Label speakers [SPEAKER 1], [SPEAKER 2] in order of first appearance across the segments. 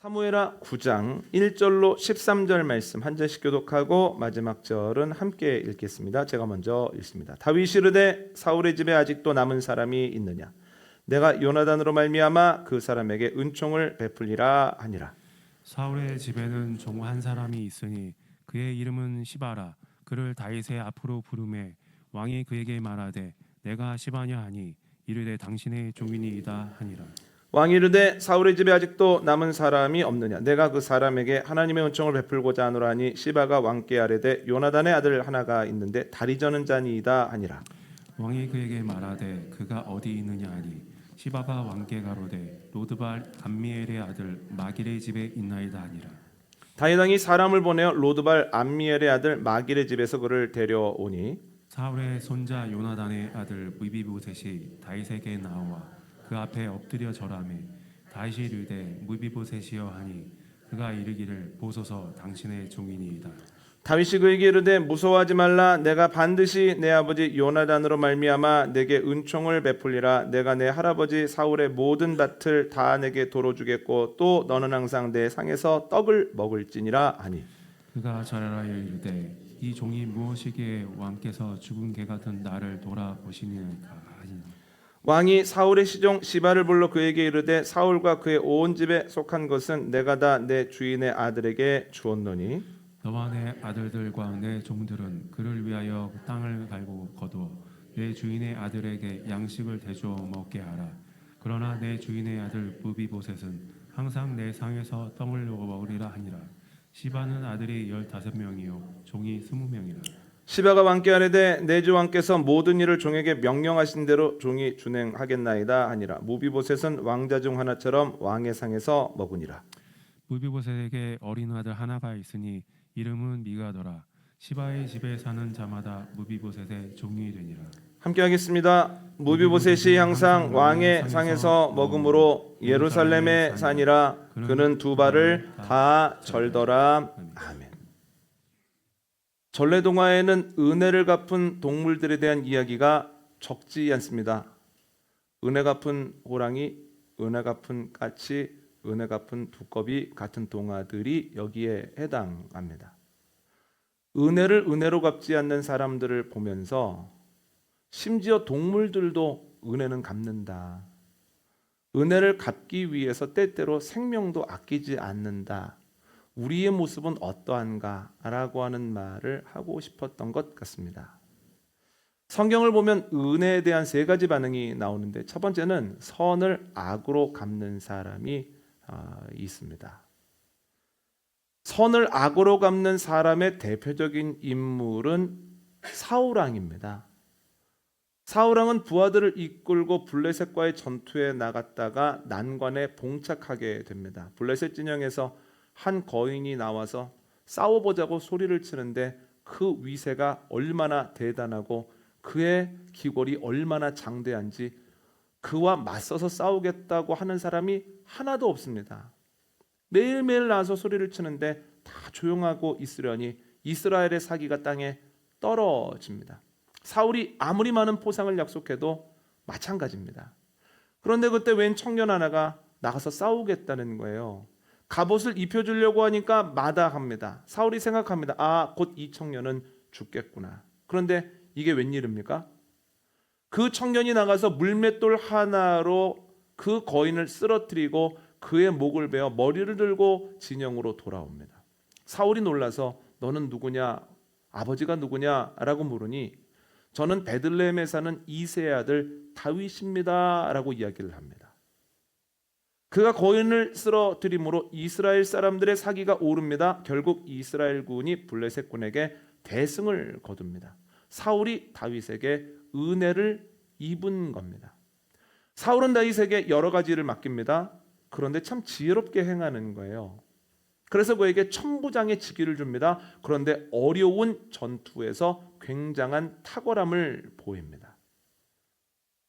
[SPEAKER 1] 사무엘하 9장 1절로 13절 말씀 한 절씩 교독하고 마지막 절은 함께 읽겠습니다. 제가 먼저 읽습니다. 다윗이 이르되 사울의 집에 아직도 남은 사람이 있느냐? 내가 요나단으로 말미암아 그 사람에게 은총을 베풀리라 하니라.
[SPEAKER 2] 사울의 집에는 종 한 사람이 있으니 그의 이름은 시바라. 그를 다윗의 앞으로 부르매 왕이 그에게 말하되 내가 시바냐 하니 이르되 당신의 종이니이다 하니라.
[SPEAKER 1] 왕이 이르되 사울의 집에 아직도 남은 사람이 없느냐? 내가 그 사람에게 하나님의 은총을 베풀고자 하노라니 시바가 왕께 아뢰되 요나단의 아들 하나가 있는데 다리 저는 자니이다 하니라.
[SPEAKER 2] 왕이 그에게 말하되 그가 어디 있느냐 하니 시바가 왕께 가로되 로드발 암미엘의 아들 마길의 집에 있나이다 하니라.
[SPEAKER 1] 다윗 왕이 사람을 보내어 로드발 암미엘의 아들 마길의 집에서 그를 데려오니
[SPEAKER 2] 사울의 손자 요나단의 아들 무비보셋이 다윗에게 나와 그 앞에 엎드려 절하매 다윗이 이르되 무비보셋이여 하니 그가 이르기를 보소서 당신의 종이니이다.
[SPEAKER 1] 다윗이 그에게 이르되 무서워하지 말라. 내가 반드시 내 아버지 요나단으로 말미암아 내게 은총을 베풀리라. 내가 내 할아버지 사울의 모든 밭을 다 내게 도로 주겠고 또 너는 항상 내 상에서 떡을 먹을지니라 하니
[SPEAKER 2] 그가 절하여 이르되 이 종이 무엇이기에 왕께서 죽은 개 같은 나를 돌아보시니까 하니
[SPEAKER 1] 왕이 사울의 시종 시바를 불러 그에게 이르되 사울과 그의 온 집에 속한 것은 내가 다 내 주인의 아들에게 주었노니
[SPEAKER 2] 너와 내 아들들과 내 종들은 그를 위하여 땅을 갈고 거두어 내 주인의 아들에게 양식을 대주어 먹게 하라. 그러나 내 주인의 아들 무비보셋은 항상 내 상에서 떡을 먹으리라 하니라. 시바는 아들이 15명이요 종이 20명이라.
[SPEAKER 1] 시바가 왕께 아뢰되 내 주 왕께서 모든 일을 종에게 명령하신 대로 종이 준행하겠나이다 하니라. 무비보셋은 왕자 중 하나처럼 왕의 상에서 먹으니라.
[SPEAKER 2] 무비보셋에게 어린 아들 하나가 있으니 이름은 미가더라. 시바의 집에 사는 자마다 무비보셋의 종이 되니라.
[SPEAKER 1] 함께 하겠습니다. 무비보셋이 항상 왕의 상에서 먹음으로 예루살렘의 산이라. 그는 두 발을 다 절더라. 아멘. 전래동화에는 은혜를 갚은 동물들에 대한 이야기가 적지 않습니다. 은혜 갚은 호랑이, 은혜 갚은 까치, 은혜 갚은 두꺼비 같은 동화들이 여기에 해당합니다. 은혜를 은혜로 갚지 않는 사람들을 보면서 심지어 동물들도 은혜는 갚는다. 은혜를 갚기 위해서 때때로 생명도 아끼지 않는다. 우리의 모습은 어떠한가? 라고 하는 말을 하고 싶었던 것 같습니다. 성경을 보면 은혜에 대한 세 가지 반응이 나오는데 첫 번째는 선을 악으로 갚는 사람이 있습니다. 선을 악으로 갚는 사람의 대표적인 인물은 사울왕입니다. 사울왕은 부하들을 이끌고 블레셋과의 전투에 나갔다가 난관에 봉착하게 됩니다. 블레셋 진영에서 한 거인이 나와서 싸워보자고 소리를 치는데 그 위세가 얼마나 대단하고 그의 기골이 얼마나 장대한지 그와 맞서서 싸우겠다고 하는 사람이 하나도 없습니다. 매일매일 나와서 소리를 치는데 다 조용하고 있으려니 이스라엘의 사기가 땅에 떨어집니다. 사울이 아무리 많은 포상을 약속해도 마찬가지입니다. 그런데 그때 웬 청년 하나가 나가서 싸우겠다는 거예요. 갑옷을 입혀주려고 하니까 마다합니다. 사울이 생각합니다. 아, 곧 이 청년은 죽겠구나. 그런데 이게 웬일입니까? 그 청년이 나가서 물맷돌 하나로 그 거인을 쓰러뜨리고 그의 목을 베어 머리를 들고 진영으로 돌아옵니다. 사울이 놀라서 너는 누구냐? 아버지가 누구냐? 라고 물으니 저는 베들레헴에 사는 이새의 아들 다윗입니다. 라고 이야기를 합니다. 그가 거인을 쓰러뜨림으로 이스라엘 사람들의 사기가 오릅니다. 결국 이스라엘군이 블레셋군에게 대승을 거둡니다. 사울이 다윗에게 은혜를 입은 겁니다. 사울은 다윗에게 여러 가지를 맡깁니다. 그런데 참 지혜롭게 행하는 거예요. 그래서 그에게 천부장의 직위를 줍니다. 그런데 어려운 전투에서 굉장한 탁월함을 보입니다.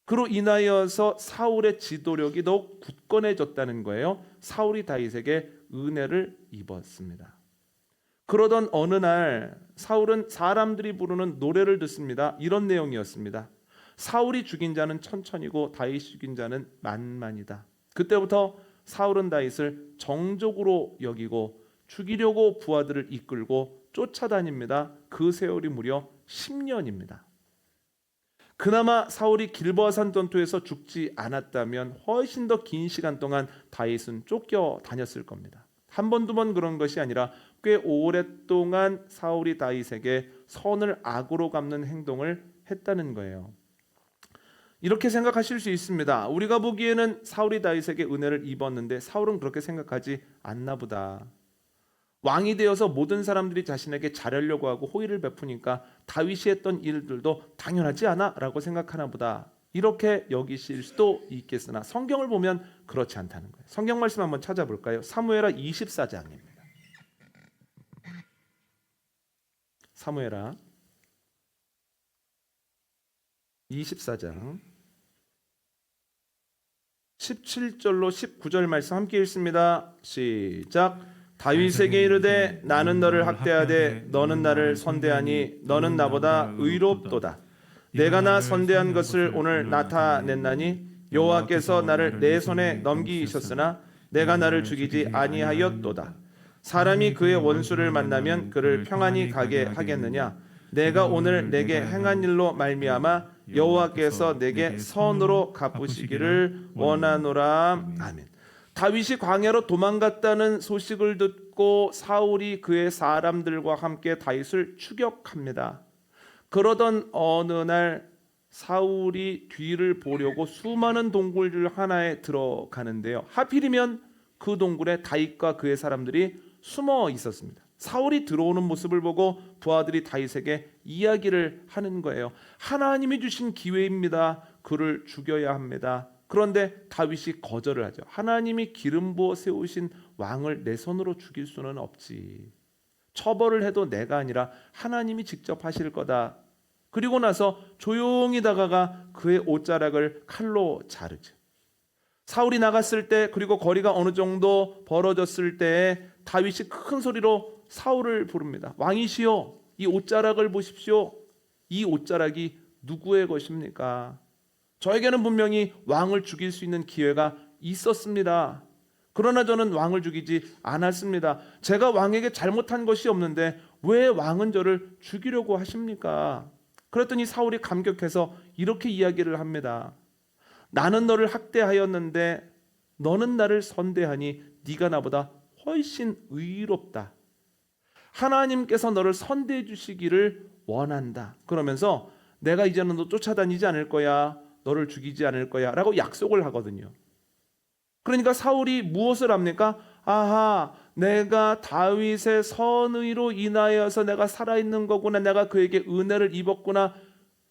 [SPEAKER 1] 그로 인하여서 사울의 지도력이 더욱 굳건해졌다는 거예요. 사울이 다윗에게 은혜를 입었습니다. 그러던 어느 날 사울은 사람들이 부르는 노래를 듣습니다. 이런 내용이었습니다. 사울이 죽인 자는 천천이고 다윗이 죽인 자는 만만이다. 그때부터 사울은 다윗을 정적으로 여기고 죽이려고 부하들을 이끌고 쫓아다닙니다. 그 세월이 무려 10년입니다. 그나마 사울이 길보아산 전투에서 죽지 않았다면 훨씬 더 긴 시간 동안 다윗은 쫓겨 다녔을 겁니다. 한 번, 두 번 그런 것이 아니라 꽤 오랫동안 사울이 다윗에게 선을 악으로 갚는 행동을 했다는 거예요. 이렇게 생각하실 수 있습니다. 우리가 보기에는 사울이 다윗에게 은혜를 입었는데 사울은 그렇게 생각하지 않나 보다. 왕이 되어서 모든 사람들이 자신에게 잘하려고 하고 호의를 베푸니까 다윗이 했던 일들도 당연하지 않아? 라고 생각하나 보다. 이렇게 여기실 수도 있겠으나 성경을 보면 그렇지 않다는 거예요. 성경 말씀 한번 찾아볼까요? 사무엘하 24장입니다. 사무엘하 24장 17절로 19절 말씀 함께 읽습니다. 시작. 다윗에게 이르되 나는 너를 학대하되 너는 나를 선대하니 너는 나보다 의롭도다. 내가 나 선대한 것을 오늘 나타냈나니 여호와께서 나를 내 손에 넘기셨으나 내가 나를 죽이지 아니하였도다. 사람이 그의 원수를 만나면 그를 평안히 가게 하겠느냐? 내가 오늘 내게 행한 일로 말미암아 여호와께서 내게 선으로 갚으시기를 원하노라. 아멘. 다윗이 광야로 도망갔다는 소식을 듣고 사울이 그의 사람들과 함께 다윗을 추격합니다. 그러던 어느 날 사울이 뒤를 보려고 수많은 동굴들 하나에 들어가는데요. 하필이면 그 동굴에 다윗과 그의 사람들이 숨어 있었습니다. 사울이 들어오는 모습을 보고 부하들이 다윗에게 이야기를 하는 거예요. 하나님이 주신 기회입니다. 그를 죽여야 합니다. 그런데 다윗이 거절을 하죠. 하나님이 기름 부어 세우신 왕을 내 손으로 죽일 수는 없지. 처벌을 해도 내가 아니라 하나님이 직접 하실 거다. 그리고 나서 조용히 다가가 그의 옷자락을 칼로 자르죠. 사울이 나갔을 때 그리고 거리가 어느 정도 벌어졌을 때 다윗이 큰 소리로 사울을 부릅니다. 왕이시여, 이 옷자락을 보십시오. 이 옷자락이 누구의 것입니까? 저에게는 분명히 왕을 죽일 수 있는 기회가 있었습니다. 그러나 저는 왕을 죽이지 않았습니다. 제가 왕에게 잘못한 것이 없는데 왜 왕은 저를 죽이려고 하십니까? 그랬더니 사울이 감격해서 이렇게 이야기를 합니다. 나는 너를 학대하였는데 너는 나를 선대하니 네가 나보다 훨씬 의롭다. 하나님께서 너를 선대해 주시기를 원한다. 그러면서 내가 이제는 너 쫓아다니지 않을 거야. 너를 죽이지 않을 거야 라고 약속을 하거든요. 그러니까 사울이 무엇을 합니까? 아하, 내가 다윗의 선의로 인하여서 내가 살아있는 거구나. 내가 그에게 은혜를 입었구나.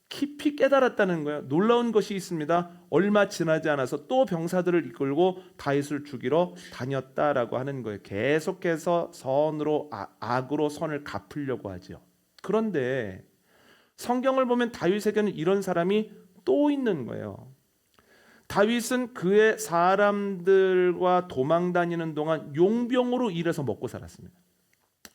[SPEAKER 1] 깊이 깨달았다는 거예요. 놀라운 것이 있습니다. 얼마 지나지 않아서 또 병사들을 이끌고 다윗을 죽이러 다녔다라고 하는 거예요. 계속해서 선으로 악으로 선을 갚으려고 하죠. 그런데 성경을 보면 다윗에게는 이런 사람이 또 있는 거예요. 다윗은 그의 사람들과 도망 다니는 동안 용병으로 일해서 먹고 살았습니다.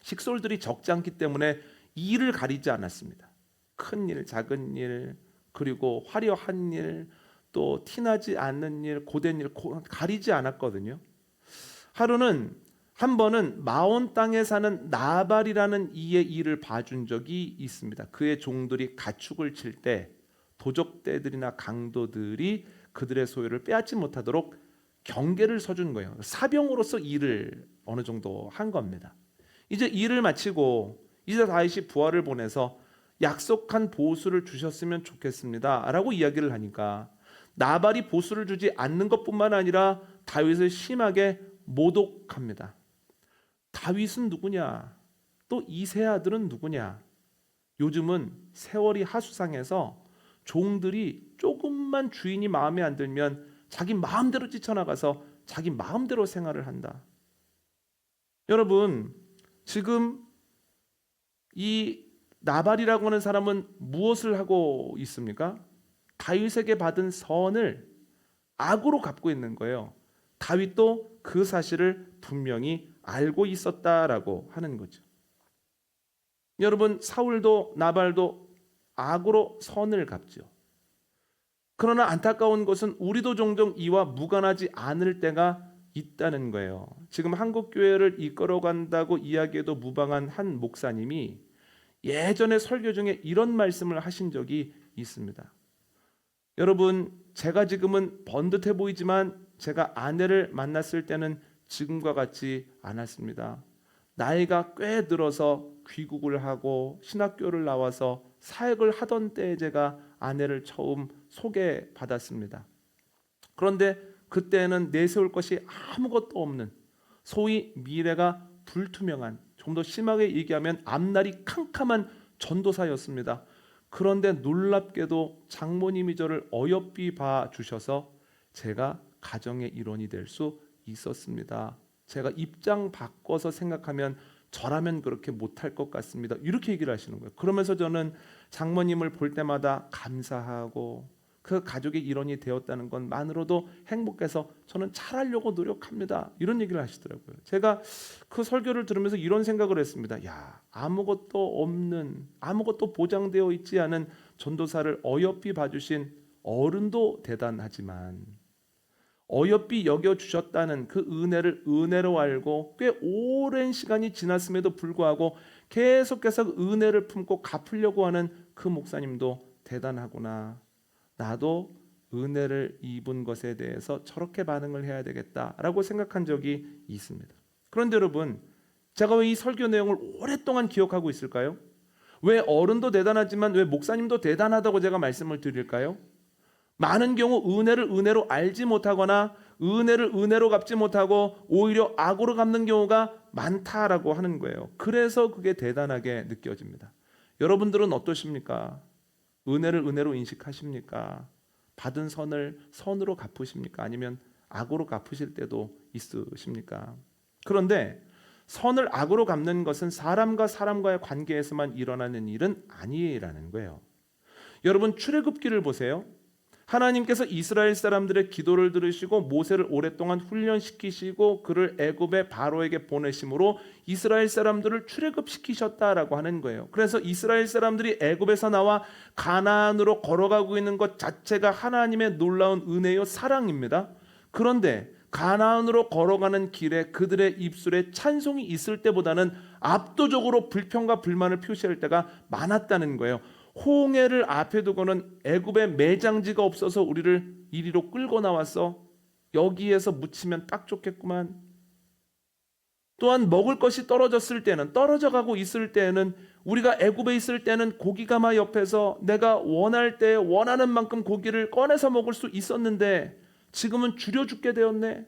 [SPEAKER 1] 식솔들이 적지 않기 때문에 일을 가리지 않았습니다. 큰 일, 작은 일, 그리고 화려한 일, 또 티나지 않는 일, 고된 일 가리지 않았거든요. 하루는 한 번은 마온 땅에 사는 나발이라는 이의 일을 봐준 적이 있습니다. 그의 종들이 가축을 칠 때 도적대들이나 강도들이 그들의 소유를 빼앗지 못하도록 경계를 서준 거예요. 사병으로서 일을 어느 정도 한 겁니다. 이제 일을 마치고 이제 다윗이 부하를 보내서 약속한 보수를 주셨으면 좋겠습니다 라고 이야기를 하니까 나발이 보수를 주지 않는 것뿐만 아니라 다윗을 심하게 모독합니다. 다윗은 누구냐? 또 이세 아들은 누구냐? 요즘은 세월이 하수상해서 종들이 조금만 주인이 마음에 안 들면 자기 마음대로 뛰쳐나가서 자기 마음대로 생활을 한다. 여러분, 지금 이 나발이라고 하는 사람은 무엇을 하고 있습니까? 다윗에게 받은 선을 악으로 갚고 있는 거예요. 다윗도 그 사실을 분명히 알고 있었다라고 하는 거죠. 여러분, 사울도 나발도 악으로 선을 갚죠. 그러나 안타까운 것은 우리도 종종 이와 무관하지 않을 때가 있다는 거예요. 지금 한국 교회를 이끌어간다고 이야기해도 무방한 한 목사님이 예전에 설교 중에 이런 말씀을 하신 적이 있습니다. 여러분, 제가 지금은 번듯해 보이지만 제가 아내를 만났을 때는 지금과 같지 않았습니다. 나이가 꽤 들어서 귀국을 하고 신학교를 나와서 사역을 하던 때에 제가 아내를 처음 소개받았습니다. 그런데 그때는 내세울 것이 아무것도 없는, 소위 미래가 불투명한, 좀 더 심하게 얘기하면 앞날이 캄캄한 전도사였습니다. 그런데 놀랍게도 장모님이 저를 어여삐 봐주셔서 제가 가정의 일원이 될 수 있었습니다. 제가 입장 바꿔서 생각하면 저라면 그렇게 못할 것 같습니다. 이렇게 얘기를 하시는 거예요. 그러면서 저는 장모님을 볼 때마다 감사하고 그 가족의 일원이 되었다는 것만으로도 행복해서 저는 잘하려고 노력합니다. 이런 얘기를 하시더라고요. 제가 그 설교를 들으면서 이런 생각을 했습니다. 야, 아무것도 없는, 아무것도 보장되어 있지 않은 전도사를 어여삐 봐주신 어른도 대단하지만 어여삐 여겨주셨다는 그 은혜를 은혜로 알고 꽤 오랜 시간이 지났음에도 불구하고 계속해서 은혜를 품고 갚으려고 하는 그 목사님도 대단하구나. 나도 은혜를 입은 것에 대해서 저렇게 반응을 해야 되겠다라고 생각한 적이 있습니다. 그런데 여러분, 제가 왜 이 설교 내용을 오랫동안 기억하고 있을까요? 왜 어른도 대단하지만 왜 목사님도 대단하다고 제가 말씀을 드릴까요? 많은 경우 은혜를 은혜로 알지 못하거나 은혜를 은혜로 갚지 못하고 오히려 악으로 갚는 경우가 많다라고 하는 거예요. 그래서 그게 대단하게 느껴집니다. 여러분들은 어떠십니까? 은혜를 은혜로 인식하십니까? 받은 선을 선으로 갚으십니까? 아니면 악으로 갚으실 때도 있으십니까? 그런데 선을 악으로 갚는 것은 사람과 사람과의 관계에서만 일어나는 일은 아니라는 거예요. 여러분, 출애굽기를 보세요. 하나님께서 이스라엘 사람들의 기도를 들으시고 모세를 오랫동안 훈련시키시고 그를 애굽의 바로에게 보내심으로 이스라엘 사람들을 출애굽시키셨다라고 하는 거예요. 그래서 이스라엘 사람들이 애굽에서 나와 가나안으로 걸어가고 있는 것 자체가 하나님의 놀라운 은혜요 사랑입니다. 그런데 가나안으로 걸어가는 길에 그들의 입술에 찬송이 있을 때보다는 압도적으로 불평과 불만을 표시할 때가 많았다는 거예요. 홍해를 앞에 두고는 애굽에 매장지가 없어서 우리를 이리로 끌고 나와서 여기에서 묻히면 딱 좋겠구만. 또한 먹을 것이 떨어졌을 때는, 떨어져 가고 있을 때는, 우리가 애굽에 있을 때는 고기가마 옆에서 내가 원할 때 원하는 만큼 고기를 꺼내서 먹을 수 있었는데 지금은 줄여 죽게 되었네.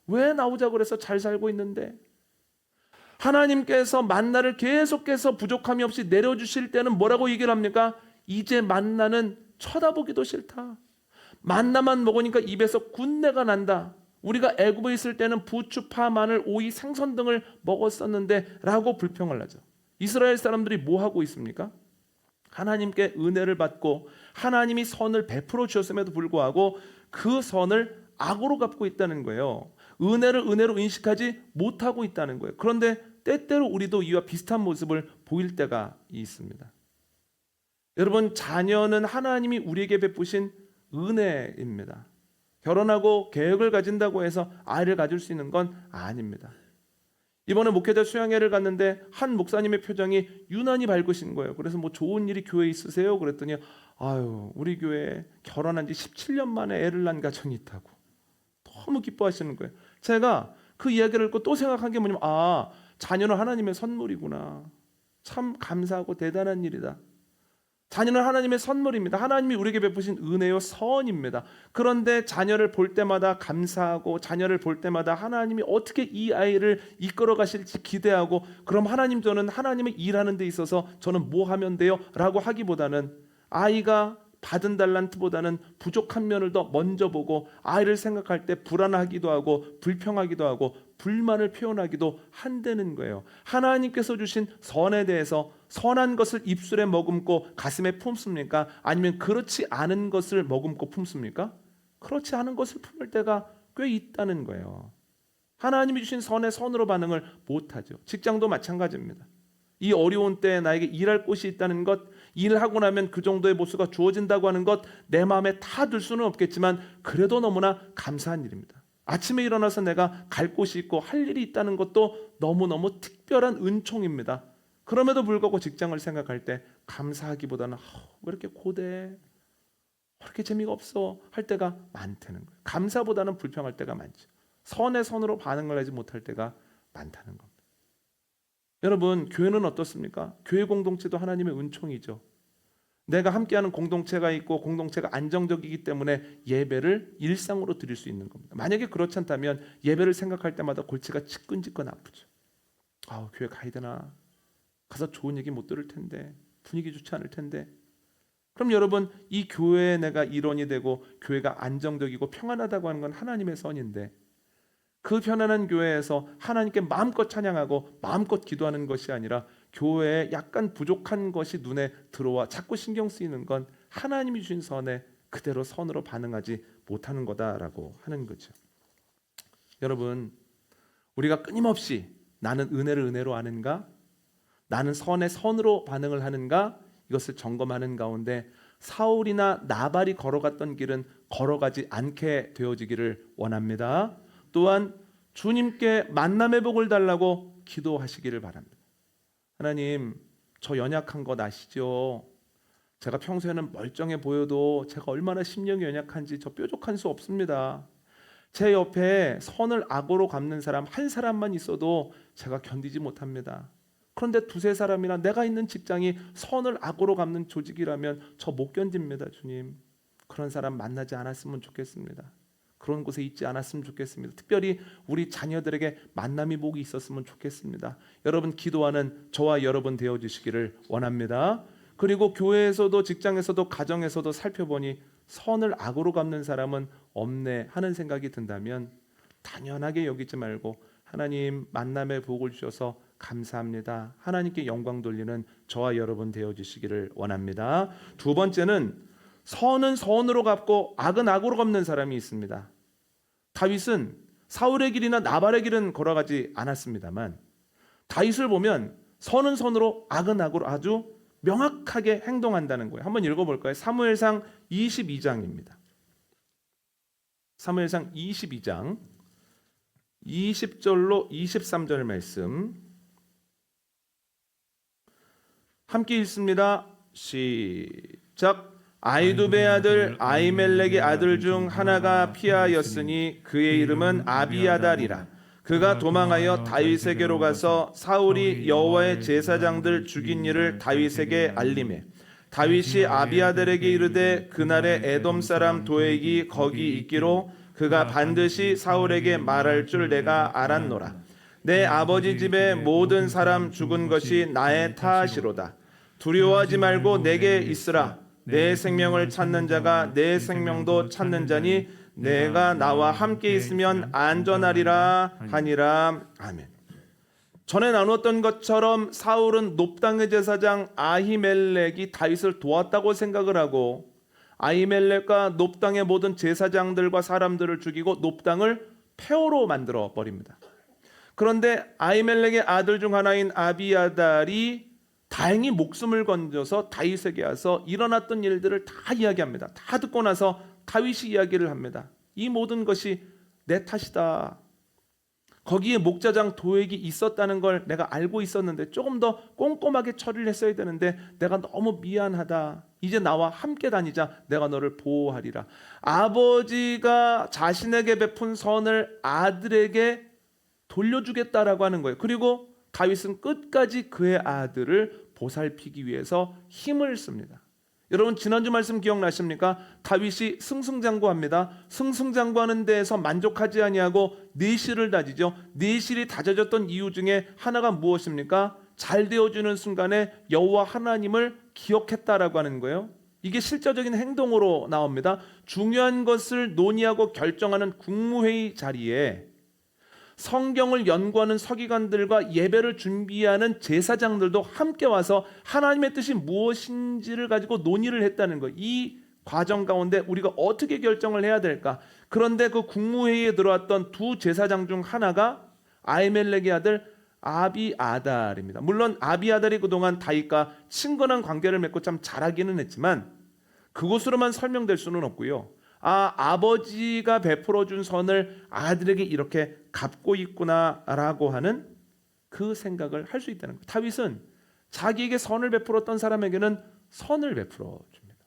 [SPEAKER 1] 왜 나오자 그래서 잘 살고 있는데? 하나님께서 만나를 계속해서 부족함이 없이 내려주실 때는 뭐라고 얘기를 합니까? 이제 만나는 쳐다보기도 싫다. 만나만 먹으니까 입에서 군내가 난다. 우리가 애굽에 있을 때는 부추, 파, 마늘, 오이, 생선 등을 먹었었는데 라고 불평을 하죠. 이스라엘 사람들이 뭐 하고 있습니까? 하나님께 은혜를 받고 하나님이 선을 베풀어 주셨음에도 불구하고 그 선을 악으로 갚고 있다는 거예요. 은혜를 은혜로 인식하지 못하고 있다는 거예요. 그런데 때때로 우리도 이와 비슷한 모습을 보일 때가 있습니다. 여러분, 자녀는 하나님이 우리에게 베푸신 은혜입니다. 결혼하고 계획을 가진다고 해서 아이를 가질 수 있는 건 아닙니다. 이번에 목회자 수양회를 갔는데 한 목사님의 표정이 유난히 밝으신 거예요. 그래서 뭐 좋은 일이 교회에 있으세요? 그랬더니 아유, 우리 교회에 결혼한 지 17년 만에 애를 낳은 가정이 있다고 너무 기뻐하시는 거예요. 제가 그 이야기를 듣고 또 생각한 게 뭐냐면 자녀는 하나님의 선물이구나. 참 감사하고 대단한 일이다. 자녀는 하나님의 선물입니다. 하나님이 우리에게 베푸신 은혜요 선입니다. 그런데 자녀를 볼 때마다 감사하고 자녀를 볼 때마다 하나님이 어떻게 이 아이를 이끌어 가실지 기대하고 그럼 하나님, 저는 하나님의 일하는 데 있어서 저는 뭐 하면 돼요? 라고 하기보다는 아이가 받은 달란트보다는 부족한 면을 더 먼저 보고 아이를 생각할 때 불안하기도 하고 불평하기도 하고 불만을 표현하기도 한다는 거예요. 하나님께서 주신 선에 대해서 선한 것을 입술에 머금고 가슴에 품습니까? 아니면 그렇지 않은 것을 머금고 품습니까? 그렇지 않은 것을 품을 때가 꽤 있다는 거예요. 하나님이 주신 선에 선으로 반응을 못하죠. 직장도 마찬가지입니다. 이 어려운 때에 나에게 일할 곳이 있다는 것, 일을 하고 나면 그 정도의 보수가 주어진다고 하는 것, 내 마음에 다 들 수는 없겠지만 그래도 너무나 감사한 일입니다. 아침에 일어나서 내가 갈 곳이 있고 할 일이 있다는 것도 너무너무 특별한 은총입니다. 그럼에도 불구하고 직장을 생각할 때 감사하기보다는 왜 이렇게 고대, 왜 이렇게 재미가 없어 할 때가 많다는 거예요. 감사보다는 불평할 때가 많죠. 선의 선으로 반응을 하지 못할 때가 많다는 겁니다. 여러분, 교회는 어떻습니까? 교회 공동체도 하나님의 은총이죠. 내가 함께하는 공동체가 있고 공동체가 안정적이기 때문에 예배를 일상으로 드릴 수 있는 겁니다. 만약에 그렇지 않다면 예배를 생각할 때마다 골치가 지끈지끈 아프죠. 교회 가야 되나? 가서 좋은 얘기 못 들을 텐데, 분위기 좋지 않을 텐데. 그럼 여러분, 이 교회에 내가 일원이 되고 교회가 안정적이고 평안하다고 하는 건 하나님의 선인데, 그 편안한 교회에서 하나님께 마음껏 찬양하고 마음껏 기도하는 것이 아니라 교회에 약간 부족한 것이 눈에 들어와 자꾸 신경 쓰이는 건 하나님이 주신 선에 그대로 선으로 반응하지 못하는 거다라고 하는 거죠. 여러분, 우리가 끊임없이 나는 은혜를 은혜로 아는가? 나는 선에 선으로 반응을 하는가? 이것을 점검하는 가운데 사울이나 나발이 걸어갔던 길은 걸어가지 않게 되어지기를 원합니다. 또한 주님께 만남의 복을 달라고 기도하시기를 바랍니다. 하나님, 저 연약한 것 아시죠? 제가 평소에는 멀쩡해 보여도 제가 얼마나 심령이 연약한지 저 뾰족한 수 없습니다. 제 옆에 선을 악으로 갚는 사람 한 사람만 있어도 제가 견디지 못합니다. 그런데 두세 사람이나 내가 있는 직장이 선을 악으로 갚는 조직이라면 저 못 견딥니다. 주님, 그런 사람 만나지 않았으면 좋겠습니다. 그런 곳에 있지 않았으면 좋겠습니다. 특별히 우리 자녀들에게 만남의 복이 있었으면 좋겠습니다. 여러분, 기도하는 저와 여러분 되어주시기를 원합니다. 그리고 교회에서도 직장에서도 가정에서도 살펴보니 선을 악으로 갚는 사람은 없네 하는 생각이 든다면 당연하게 여기지 말고 하나님 만남의 복을 주셔서 감사합니다. 하나님께 영광 돌리는 저와 여러분 되어주시기를 원합니다. 두 번째는 선은 선으로 갚고 악은 악으로 갚는 사람이 있습니다. 다윗은 사울의 길이나 나발의 길은 걸어가지 않았습니다만 다윗을 보면 선은 선으로 악은 악으로 아주 명확하게 행동한다는 거예요. 한번 읽어볼까요? 사무엘상 22장입니다. 사무엘상 22장 20절로 23절 말씀 함께 읽습니다. 시작. 아이두베 아들 아히멜렉의 아들 중 하나가 피하였으니 그의 이름은 아비아달이라. 그가 도망하여 다윗에게로 가서 사울이 여호와의 제사장들 죽인 일을 다윗에게 알리매 다윗이 아비아달에게 이르되 그날에 에돔 사람 도액이 거기 있기로 그가 반드시 사울에게 말할 줄 내가 알았노라. 내 아버지 집의 모든 사람 죽은 것이 나의 탓이로다. 두려워하지 말고 내게 있으라. 내 생명을 찾는 자가 내 생명도 찾는 자니 내가 나와 함께 있으면 안전하리라 하니라. 아멘. 전에 나누었던 것처럼 사울은 놉당의 제사장 아히멜렉이 다윗을 도왔다고 생각을 하고 아히멜렉과 놉당의 모든 제사장들과 사람들을 죽이고 놉당을 폐허로 만들어 버립니다. 그런데 아히멜렉의 아들 중 하나인 아비아달이 다행히 목숨을 건져서 다윗에게 와서 일어났던 일들을 다 이야기합니다. 다 듣고 나서 다윗이 이야기를 합니다. 이 모든 것이 내 탓이다. 거기에 목자장 도액이 있었다는 걸 내가 알고 있었는데 조금 더 꼼꼼하게 처리를 했어야 되는데 내가 너무 미안하다. 이제 나와 함께 다니자. 내가 너를 보호하리라. 아버지가 자신에게 베푼 선을 아들에게 돌려주겠다라고 하는 거예요. 그리고 다윗은 끝까지 그의 아들을 보살피기 위해서 힘을 씁니다. 여러분, 지난주 말씀 기억나십니까? 다윗이 승승장구합니다. 승승장구하는 데에서 만족하지 아니하고 내실을 다지죠. 내실이 다져졌던 이유 중에 하나가 무엇입니까? 잘 되어주는 순간에 여호와 하나님을 기억했다라고 하는 거예요. 이게 실제적인 행동으로 나옵니다. 중요한 것을 논의하고 결정하는 국무회의 자리에 성경을 연구하는 서기관들과 예배를 준비하는 제사장들도 함께 와서 하나님의 뜻이 무엇인지를 가지고 논의를 했다는 거예요. 이 과정 가운데 우리가 어떻게 결정을 해야 될까? 그런데 그 국무회의에 들어왔던 두 제사장 중 하나가 아히멜렉의 아들 아비아달입니다. 물론 아비아달이 그동안 다윗과 친근한 관계를 맺고 참 잘하기는 했지만 그것으로만 설명될 수는 없고요. 아버지가 베풀어 준 선을 아들에게 이렇게 갚고 있구나라고 하는 그 생각을 할 수 있다는 거예요. 다윗은 자기에게 선을 베풀었던 사람에게는 선을 베풀어 줍니다.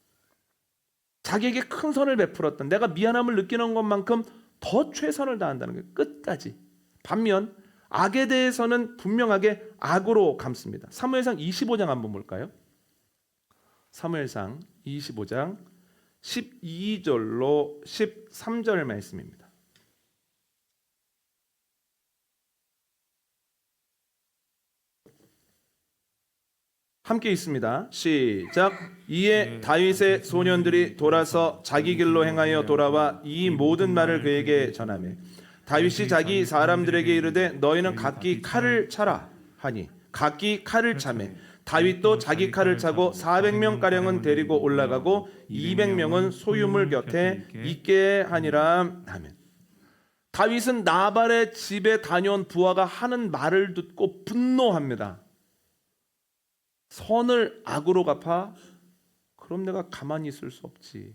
[SPEAKER 1] 자기에게 큰 선을 베풀었던, 내가 미안함을 느끼는 것만큼 더 최선을 다한다는 거예요. 끝까지. 반면 악에 대해서는 분명하게 악으로 갚습니다. 사무엘상 25장 한번 볼까요? 사무엘상 25장 12절로 13절 말씀입니다. 함께 있습니다. 시작. 이에 다윗의 소년들이 돌아서 자기 길로 행하여 돌아와 이 모든 말을 그에게 전하매 다윗이 자기 사람들에게 이르되 너희는 각기 칼을 차라 하니 각기 칼을 차매 다윗도 자기 칼을 차고 400명 가량은 데리고 올라가고 200명은 소유물 곁에 있게 하니라. 아멘. 다윗은 나발의 집에 다녀온 부하가 하는 말을 듣고 분노합니다. 선을 악으로 갚아? 그럼 내가 가만히 있을 수 없지.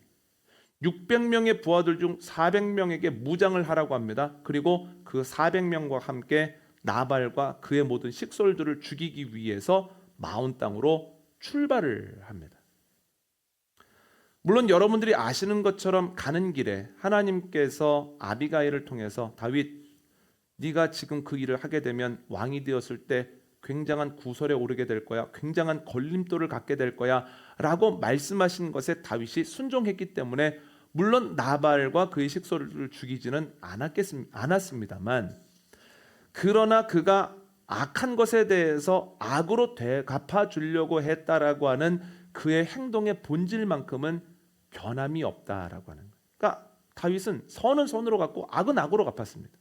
[SPEAKER 1] 600명의 부하들 중 400명에게 무장을 하라고 합니다. 그리고 그 400명과 함께 나발과 그의 모든 식솔들을 죽이기 위해서 마온 땅으로 출발을 합니다. 물론 여러분들이 아시는 것처럼 가는 길에 하나님께서 아비가일을 통해서 다윗, 네가 지금 그 일을 하게 되면 왕이 되었을 때 굉장한 구설에 오르게 될 거야, 굉장한 걸림돌을 갖게 될 거야 라고 말씀하신 것에 다윗이 순종했기 때문에 물론 나발과 그의 식솔을 죽이지는 않았습니다만, 그러나 그가 악한 것에 대해서 악으로 되갚아주려고 했다라고 하는 그의 행동의 본질만큼은 변함이 없다라고 하는 거예요. 그러니까 다윗은 선은 선으로 갚고 악은 악으로 갚았습니다.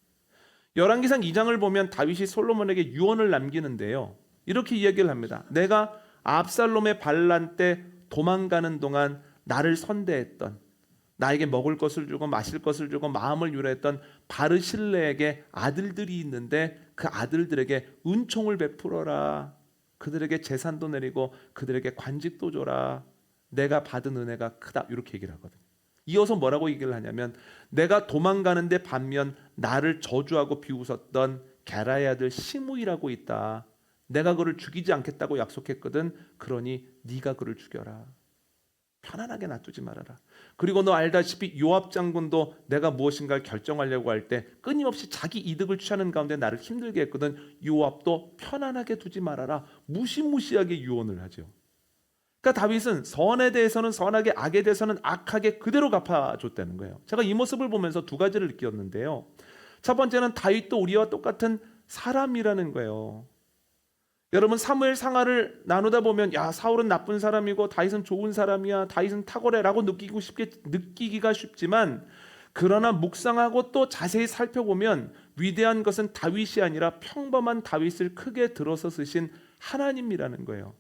[SPEAKER 1] 열왕기상 2장을 보면 다윗이 솔로몬에게 유언을 남기는데요, 이렇게 이야기를 합니다. 내가 압살롬의 반란 때 도망가는 동안 나를 선대했던, 나에게 먹을 것을 주고 마실 것을 주고 마음을 유래했던 바르실레에게 아들들이 있는데 그 아들들에게 은총을 베풀어라. 그들에게 재산도 내리고 그들에게 관직도 줘라. 내가 받은 은혜가 크다. 이렇게 얘기를 하거든요. 이어서 뭐라고 얘기를 하냐면, 내가 도망가는데 반면 나를 저주하고 비웃었던 게라의 아들 시므이라고 있다. 내가 그를 죽이지 않겠다고 약속했거든. 그러니 네가 그를 죽여라. 편안하게 놔두지 말아라. 그리고 너 알다시피 요압 장군도 내가 무엇인가를 결정하려고 할 때 끊임없이 자기 이득을 취하는 가운데 나를 힘들게 했거든. 요압도 편안하게 두지 말아라. 무시무시하게 유언을 하죠. 그러니까 다윗은 선에 대해서는 선하게, 악에 대해서는 악하게 그대로 갚아줬다는 거예요. 제가 이 모습을 보면서 두 가지를 느꼈는데요. 첫 번째는 다윗도 우리와 똑같은 사람이라는 거예요. 여러분, 사무엘 상하를 나누다 보면 야, 사울은 나쁜 사람이고 다윗은 좋은 사람이야, 다윗은 탁월해라고 느끼기가 쉽지만, 그러나 묵상하고 또 자세히 살펴보면 위대한 것은 다윗이 아니라 평범한 다윗을 크게 들어서 쓰신 하나님이라는 거예요.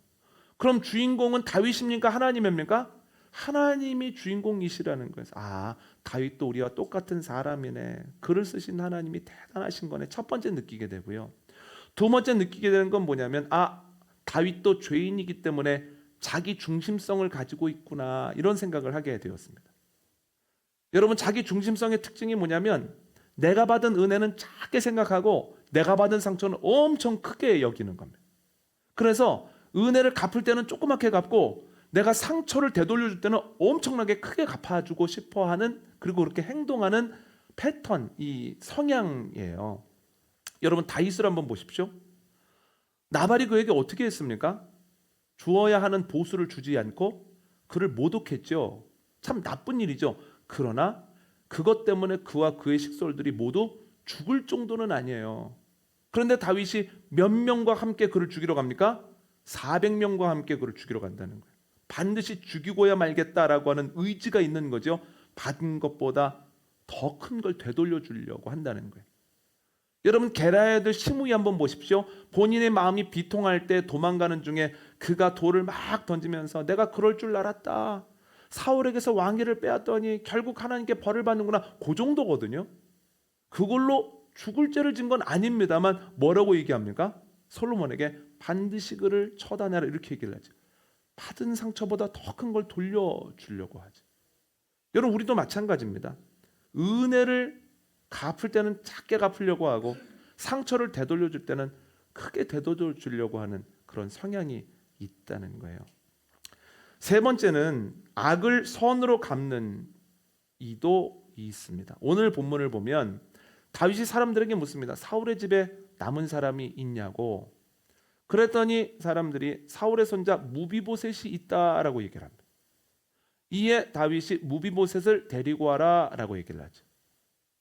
[SPEAKER 1] 그럼 주인공은 다윗입니까? 하나님입니까? 하나님이 주인공이시라는 거예요. 아, 다윗도 우리와 똑같은 사람이네. 글을 쓰신 하나님이 대단하신 거네. 첫 번째 느끼게 되고요. 두 번째 느끼게 되는 건 뭐냐면, 다윗도 죄인이기 때문에 자기 중심성을 가지고 있구나, 이런 생각을 하게 되었습니다. 여러분, 자기 중심성의 특징이 뭐냐면 내가 받은 은혜는 작게 생각하고 내가 받은 상처는 엄청 크게 여기는 겁니다. 그래서 은혜를 갚을 때는 조그맣게 갚고 내가 상처를 되돌려줄 때는 엄청나게 크게 갚아주고 싶어하는, 그리고 그렇게 행동하는 패턴, 이 성향이에요. 여러분, 다윗을 한번 보십시오. 나발이 그에게 어떻게 했습니까? 주어야 하는 보수를 주지 않고 그를 모독했죠. 참 나쁜 일이죠. 그러나 그것 때문에 그와 그의 식솔들이 모두 죽을 정도는 아니에요. 그런데 다윗이 몇 명과 함께 그를 죽이러 갑니까? 400명과 함께 그를 죽이러 간다는 거예요. 반드시 죽이고야 말겠다라고 하는 의지가 있는 거죠. 받은 것보다 더 큰 걸 되돌려 주려고 한다는 거예요. 여러분, 게라의 아들 시므이 한번 보십시오. 본인의 마음이 비통할 때 도망가는 중에 그가 돌을 막 던지면서 내가 그럴 줄 알았다. 사울에게서 왕위를 빼앗더니 결국 하나님께 벌을 받는구나. 그 정도거든요. 그걸로 죽을 죄를 진 건 아닙니다만 뭐라고 얘기합니까? 솔로몬에게 반드시 그를 처단하라, 이렇게 얘기를 하죠. 받은 상처보다 더 큰 걸 돌려주려고 하죠. 여러분 우리도 마찬가지입니다. 은혜를 갚을 때는 작게 갚으려고 하고 상처를 되돌려 줄 때는 크게 되돌려 주려고 하는 그런 성향이 있다는 거예요. 세 번째는 악을 선으로 갚는 이도 있습니다. 오늘 본문을 보면 다윗이 사람들에게 묻습니다. 사울의 집에 남은 사람이 있냐고. 그랬더니 사람들이 사울의 손자 무비보셋이 있다라고 얘기를 합니다. 이에 다윗이 무비보셋을 데리고 와라라고 얘기를 하죠.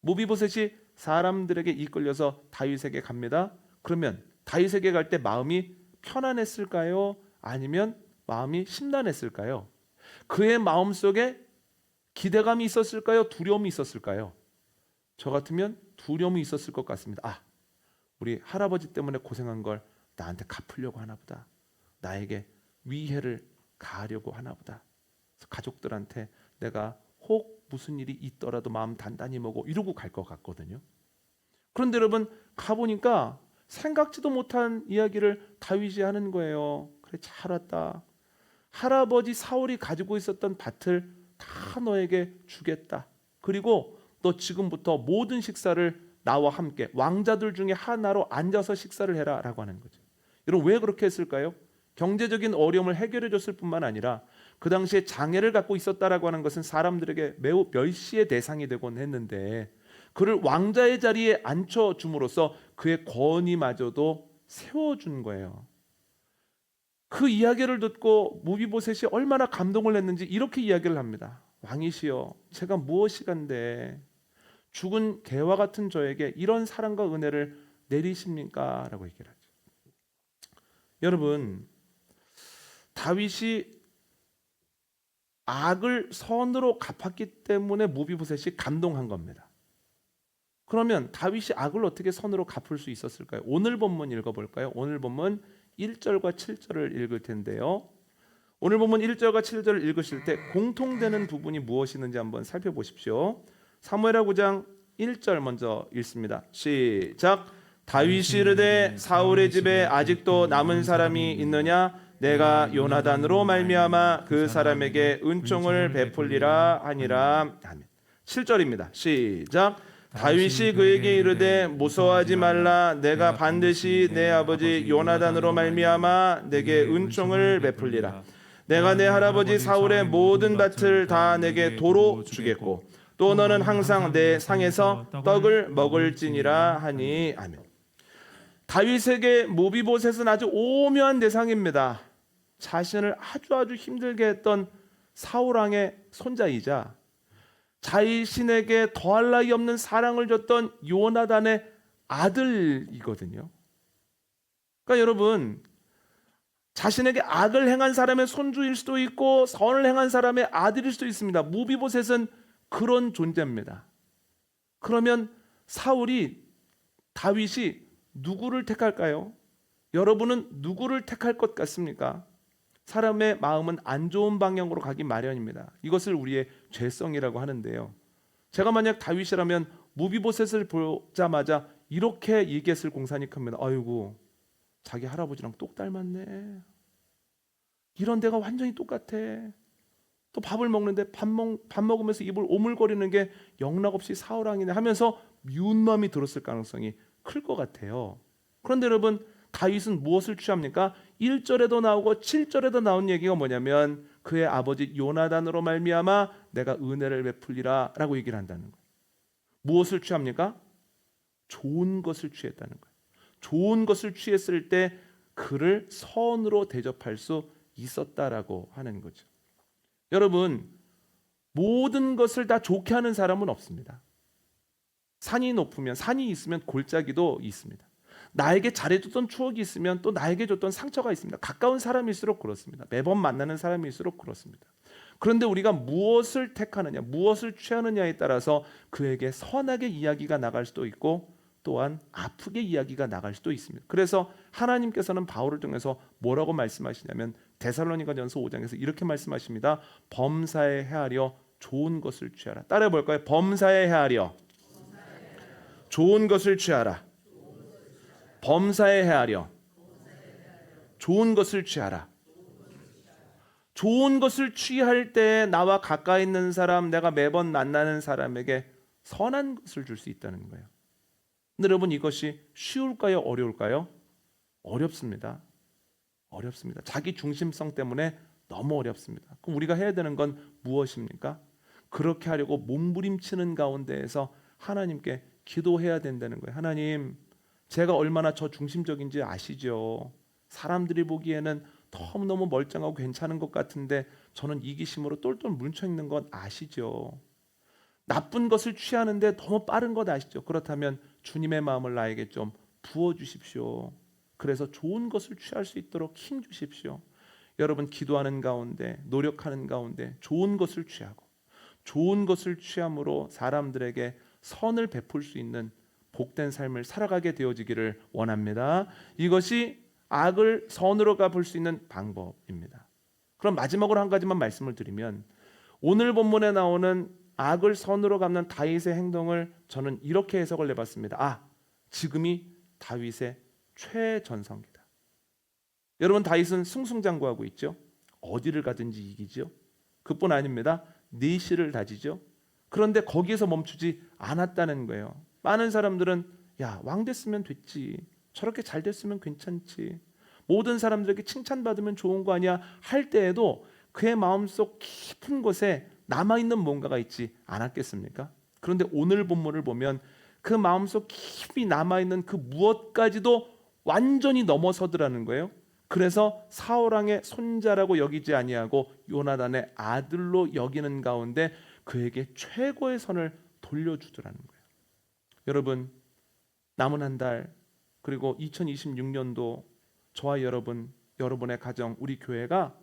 [SPEAKER 1] 무비보셋이 사람들에게 이끌려서 다윗에게 갑니다. 그러면 다윗에게 갈 때 마음이 편안했을까요? 아니면 마음이 심란했을까요? 그의 마음속에 기대감이 있었을까요? 두려움이 있었을까요? 저 같으면 두려움이 있었을 것 같습니다. 우리 할아버지 때문에 고생한 걸 나한테 갚으려고 하나 보다. 나에게 위해를 가하려고 하나 보다. 그래서 가족들한테 내가 혹 무슨 일이 있더라도 마음 단단히 먹어 이러고 갈 것 같거든요. 그런데 여러분 가보니까 생각지도 못한 이야기를 다윗이 하는 거예요. 그래 잘 왔다. 할아버지 사울이 가지고 있었던 밭을 다 너에게 주겠다. 그리고 너 지금부터 모든 식사를 나와 함께 왕자들 중에 하나로 앉아서 식사를 해라 라고 하는 거죠. 여러분 왜 그렇게 했을까요? 경제적인 어려움을 해결해 줬을 뿐만 아니라 그 당시에 장애를 갖고 있었다라고 하는 것은 사람들에게 매우 멸시의 대상이 되곤 했는데 그를 왕자의 자리에 앉혀줌으로써 그의 권위마저도 세워준 거예요. 그 이야기를 듣고 무비보셋이 얼마나 감동을 했는지 이렇게 이야기를 합니다. 왕이시여, 제가 무엇이간데 죽은 개와 같은 저에게 이런 사랑과 은혜를 내리십니까? 라고 얘기를 하죠. 여러분, 다윗이 악을 선으로 갚았기 때문에 무비보셋이 감동한 겁니다. 그러면 다윗이 악을 어떻게 선으로 갚을 수 있었을까요? 오늘 본문 읽어볼까요? 오늘 본문 1절과 7절을 읽을 텐데요. 오늘 본문 1절과 7절을 읽으실 때 공통되는 부분이 무엇이 있는지 한번 살펴보십시오. 사무엘하 9장 1절 먼저 읽습니다. 시작. 다윗이 이르되 사울의 집에 아직도 남은 사람이 있느냐? 내가 요나단으로 말미암아 그 사람에게 은총을 베풀리라 하니라. 아멘. 7절입니다. 시작. 다윗이 그에게 이르되 무서워하지 말라. 내가 반드시 내 아버지 요나단으로 말미암아 내게 은총을 베풀리라. 내가 내 할아버지 사울의 모든 밭을 다 내게 도로 주겠고 또 너는 항상 내 상에서 떡을 먹을지니라 하니. 아멘. 다윗에게 무비보셋은 아주 오묘한 대상입니다. 자신을 아주 힘들게 했던 사울왕의 손자이자 자신에게 더할 나위 없는 사랑을 줬던 요나단의 아들이거든요. 그러니까 여러분, 자신에게 악을 행한 사람의 손주일 수도 있고 선을 행한 사람의 아들일 수도 있습니다. 무비보셋은 그런 존재입니다. 그러면 다윗이 누구를 택할까요? 여러분은 누구를 택할 것 같습니까? 사람의 마음은 안 좋은 방향으로 가기 마련입니다. 이것을 우리의 죄성이라고 하는데요. 제가 만약 다윗이라면 무비보셋을 보자마자 이렇게 얘기했을 공산이 큽니다. 아이고, 자기 할아버지랑 똑 닮았네. 이런 데가 완전히 똑같아. 또 밥을 먹는데 밥 먹으면서 입을 오물거리는 게 영락없이 사울왕이네 하면서 미운 마음이 들었을 가능성이 클 것 같아요. 그런데 여러분, 다윗은 무엇을 취합니까? 1절에도 나오고 7절에도 나온 얘기가 뭐냐면 그의 아버지 요나단으로 말미암아 내가 은혜를 베풀리라 라고 얘기를 한다는 거예요. 무엇을 취합니까? 좋은 것을 취했다는 거예요. 좋은 것을 취했을 때 그를 선으로 대접할 수 있었다라고 하는 거죠. 여러분, 모든 것을 다 좋게 하는 사람은 없습니다. 산이 있으면 골짜기도 있습니다. 나에게 잘해줬던 추억이 있으면 또 나에게 줬던 상처가 있습니다. 가까운 사람일수록 그렇습니다. 매번 만나는 사람일수록 그렇습니다. 그런데 우리가 무엇을 택하느냐, 무엇을 취하느냐에 따라서 그에게 선하게 이야기가 나갈 수도 있고 또한 아프게 이야기가 나갈 수도 있습니다. 그래서 하나님께서는 바울을 통해서 뭐라고 말씀하시냐면 데살로니가전서 5장에서 이렇게 말씀하십니다. 범사에 헤아려 좋은 것을 취하라. 따라해 볼까요? 범사에 헤아려 좋은 것을 취하라. 범사에 헤아려 좋은 것을 취하라. 좋은 것을 취할 때 나와 가까이 있는 사람, 내가 매번 만나는 사람에게 선한 것을 줄 수 있다는 거예요. 근데 여러분, 이것이 쉬울까요? 어려울까요? 어렵습니다. 어렵습니다. 자기 중심성 때문에 너무 어렵습니다. 그럼 우리가 해야 되는 건 무엇입니까? 그렇게 하려고 몸부림치는 가운데에서 하나님께 기도해야 된다는 거예요. 하나님, 제가 얼마나 저 중심적인지 아시죠? 사람들이 보기에는 너무너무 멀쩡하고 괜찮은 것 같은데 저는 이기심으로 똘똘 뭉쳐 있는 건 아시죠? 나쁜 것을 취하는데 너무 빠른 것 아시죠? 그렇다면 주님의 마음을 나에게 좀 부어 주십시오. 그래서 좋은 것을 취할 수 있도록 힘 주십시오. 여러분, 기도하는 가운데, 노력하는 가운데 좋은 것을 취하고 좋은 것을 취함으로 사람들에게 선을 베풀 수 있는 복된 삶을 살아가게 되어지기를 원합니다. 이것이 악을 선으로 갚을 수 있는 방법입니다. 그럼 마지막으로 한 가지만 말씀을 드리면, 오늘 본문에 나오는 악을 선으로 갚는 다윗의 행동을 저는 이렇게 해석을 해봤습니다. 지금이 다윗의 최전성기다. 여러분, 다윗은 승승장구하고 있죠. 어디를 가든지 이기죠. 그뿐 아닙니다. 내실을 다지죠. 그런데 거기에서 멈추지 않았다는 거예요. 많은 사람들은 왕 됐으면 됐지, 저렇게 잘 됐으면 괜찮지, 모든 사람들에게 칭찬받으면 좋은 거 아니야 할 때에도 그의 마음속 깊은 곳에 남아있는 뭔가가 있지 않았겠습니까? 그런데 오늘 본문을 보면 그 마음속 깊이 남아있는 그 무엇까지도 완전히 넘어서더라는 거예요. 그래서 사울왕의 손자라고 여기지 아니하고 요나단의 아들로 여기는 가운데 그에게 최고의 선을 돌려주더라는 거예요. 여러분, 남은 한 달, 그리고 2026년도 저와 여러분, 여러분의 가정, 우리 교회가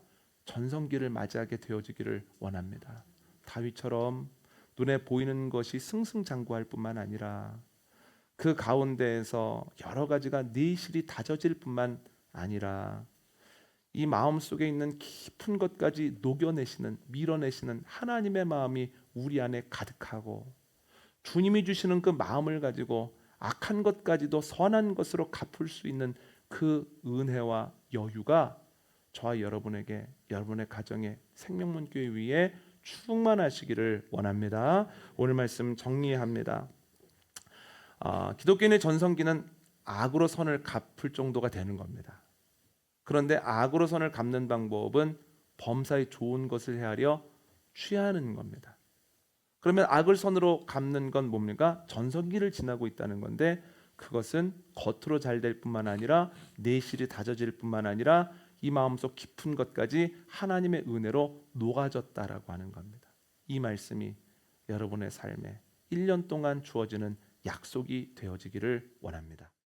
[SPEAKER 1] 전성기를 맞이하게 되어지기를 원합니다. 다윗처럼 눈에 보이는 것이 승승장구할 뿐만 아니라 그 가운데에서 여러 가지가 내실이 다져질 뿐만 아니라 이 마음속에 있는 깊은 것까지 녹여내시는, 밀어내시는 하나님의 마음이 우리 안에 가득하고, 주님이 주시는 그 마음을 가지고 악한 것까지도 선한 것으로 갚을 수 있는 그 은혜와 여유가 저와 여러분에게, 여러분의 가정에, 생명문교회 위에 충만하시기를 원합니다. 오늘 말씀 정리합니다. 기독교인의 전성기는 악으로 선을 갚을 정도가 되는 겁니다. 그런데 악으로 선을 갚는 방법은 범사에 좋은 것을 헤아려 취하는 겁니다. 그러면 악을 선으로 갚는 건 뭡니까? 전성기를 지나고 있다는 건데, 그것은 겉으로 잘 될 뿐만 아니라 내실이 다져질 뿐만 아니라 이 마음속 깊은 것까지 하나님의 은혜로 녹아졌다라고 하는 겁니다. 이 말씀이 여러분의 삶에 1년 동안 주어지는 약속이 되어지기를 원합니다.